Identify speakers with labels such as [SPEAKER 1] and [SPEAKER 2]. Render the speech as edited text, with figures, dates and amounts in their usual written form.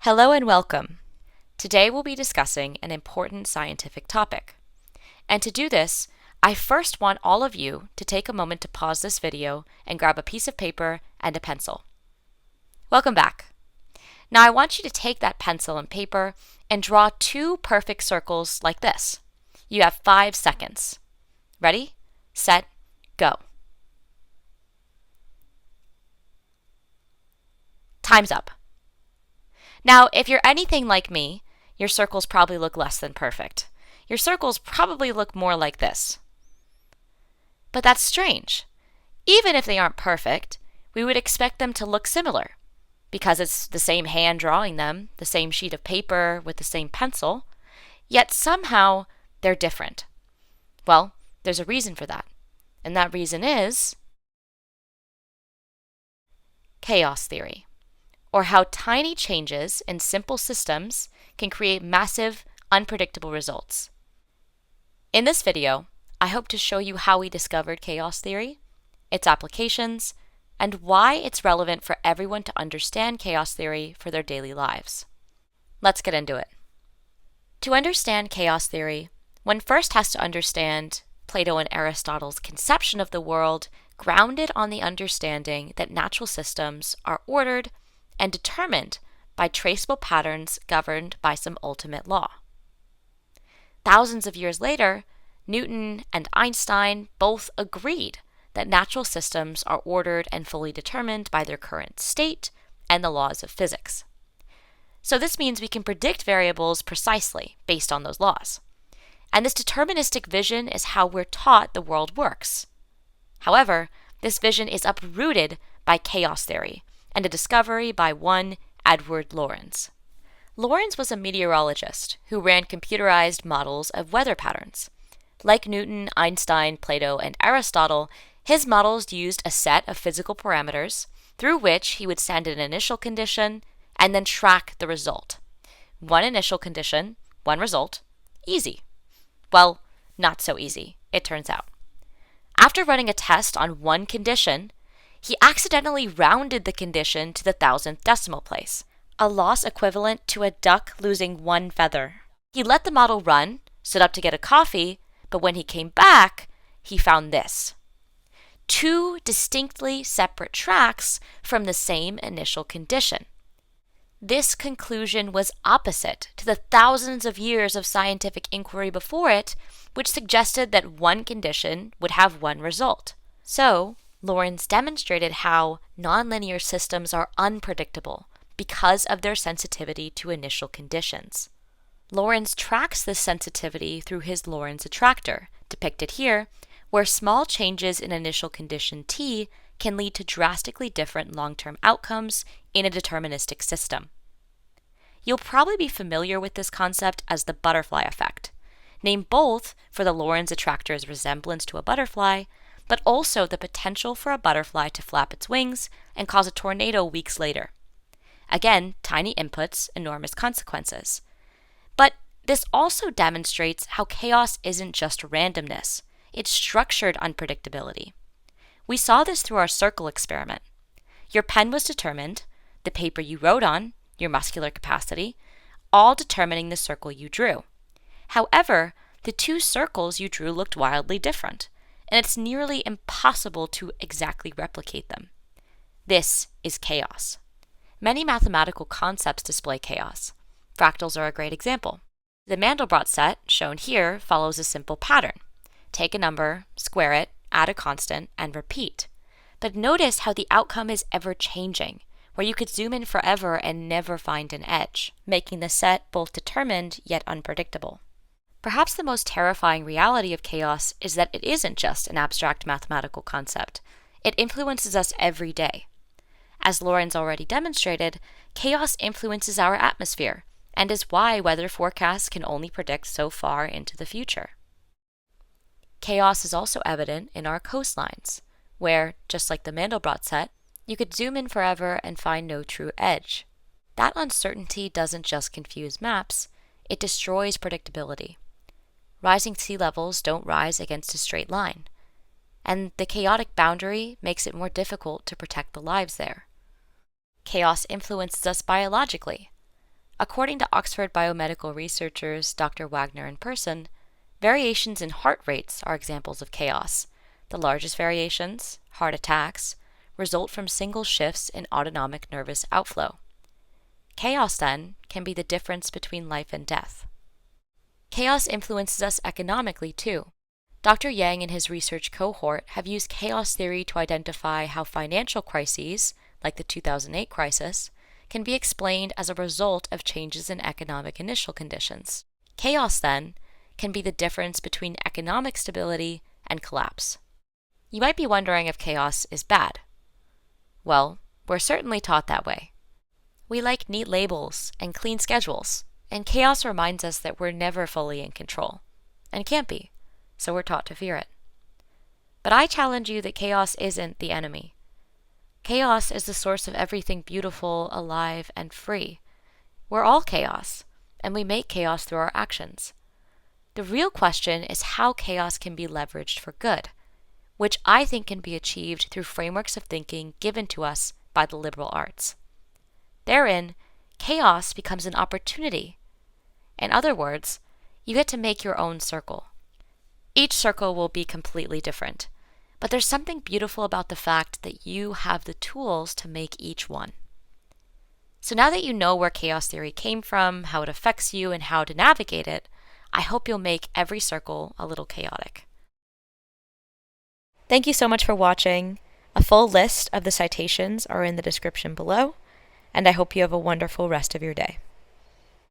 [SPEAKER 1] Hello and welcome. Today we'll be discussing an important scientific topic. And to do this, I first want all of you to take a moment to pause this video and grab a piece of paper and a pencil. Welcome back. Now I want you to take that pencil and paper and draw two perfect circles like this. You have 5 seconds. Ready, set, go. Time's up. Now, if you're anything like me, your circles probably look less than perfect. Your circles probably look more like this. But that's strange. Even if they aren't perfect, we would expect them to look similar, because it's the same hand drawing them, the same sheet of paper with the same pencil, yet somehow they're different. Well, there's a reason for that, and that reason is chaos theory, or how tiny changes in simple systems can create massive, unpredictable results. In this video, I hope to show you how we discovered chaos theory, its applications, and why it's relevant for everyone to understand chaos theory for their daily lives. Let's get into it. To understand chaos theory, one first has to understand Plato and Aristotle's conception of the world grounded on the understanding that natural systems are ordered and determined by traceable patterns governed by some ultimate law. Thousands of years later, Newton and Einstein both agreed that natural systems are ordered and fully determined by their current state and the laws of physics. So this means we can predict variables precisely based on those laws. And this deterministic vision is how we're taught the world works. However, this vision is uprooted by chaos theory and a discovery by one Edward Lorenz. Lorenz was a meteorologist who ran computerized models of weather patterns. Like Newton, Einstein, Plato, and Aristotle, his models used a set of physical parameters through which he would send an initial condition and then track the result. One initial condition, one result, easy. Well, not so easy, it turns out. After running a test on one condition, he accidentally rounded the condition to the 1000th decimal place, a loss equivalent to a duck losing one feather. He let the model run, stood up to get a coffee, but when he came back, he found this: 2 distinctly separate tracks from the same initial condition. This conclusion was opposite to the thousands of years of scientific inquiry before it, which suggested that one condition would have one result. So, Lorenz demonstrated how nonlinear systems are unpredictable because of their sensitivity to initial conditions. Lorenz tracks this sensitivity through his Lorenz attractor, depicted here, where small changes in initial condition T can lead to drastically different long-term outcomes in a deterministic system. You'll probably be familiar with this concept as the butterfly effect, named both for the Lorenz attractor's resemblance to a butterfly, but also the potential for a butterfly to flap its wings and cause a tornado weeks later. Again, tiny inputs, enormous consequences. But this also demonstrates how chaos isn't just randomness, it's structured unpredictability. We saw this through our circle experiment. Your pen was determined, the paper you wrote on, your muscular capacity, all determining the circle you drew. However, the 2 circles you drew looked wildly different, and it's nearly impossible to exactly replicate them. This is chaos. Many mathematical concepts display chaos. Fractals are a great example. The Mandelbrot set, shown here, follows a simple pattern. Take a number, square it, add a constant, and repeat. But notice how the outcome is ever-changing, where you could zoom in forever and never find an edge, making the set both determined yet unpredictable. Perhaps the most terrifying reality of chaos is that it isn't just an abstract mathematical concept. It influences us every day. As Lorenz already demonstrated, chaos influences our atmosphere, and is why weather forecasts can only predict so far into the future. Chaos is also evident in our coastlines, where, just like the Mandelbrot set, you could zoom in forever and find no true edge. That uncertainty doesn't just confuse maps, it destroys predictability. Rising sea levels don't rise against a straight line, and the chaotic boundary makes it more difficult to protect the lives there. Chaos influences us biologically. According to Oxford biomedical researchers Dr. Wagner and Persson, variations in heart rates are examples of chaos. The largest variations, heart attacks, result from single shifts in autonomic nervous outflow. Chaos, then, can be the difference between life and death. Chaos influences us economically, too. Dr. Yang and his research cohort have used chaos theory to identify how financial crises, like the 2008 crisis, can be explained as a result of changes in economic initial conditions. Chaos, then, can be the difference between economic stability and collapse. You might be wondering if chaos is bad. Well, we're certainly taught that way. We like neat labels and clean schedules, and chaos reminds us that we're never fully in control, and can't be, so we're taught to fear it. But I challenge you that chaos isn't the enemy. Chaos is the source of everything beautiful, alive, and free. We're all chaos, and we make chaos through our actions. The real question is how chaos can be leveraged for good, which I think can be achieved through frameworks of thinking given to us by the liberal arts. Therein, chaos becomes an opportunity. In other words, you get to make your own circle. Each circle will be completely different, but there's something beautiful about the fact that you have the tools to make each one. So now that you know where chaos theory came from, how it affects you, and how to navigate it, I hope you'll make every circle a little chaotic. Thank you so much for watching. A full list of the citations are in the description below, and I hope you have a wonderful rest of your day.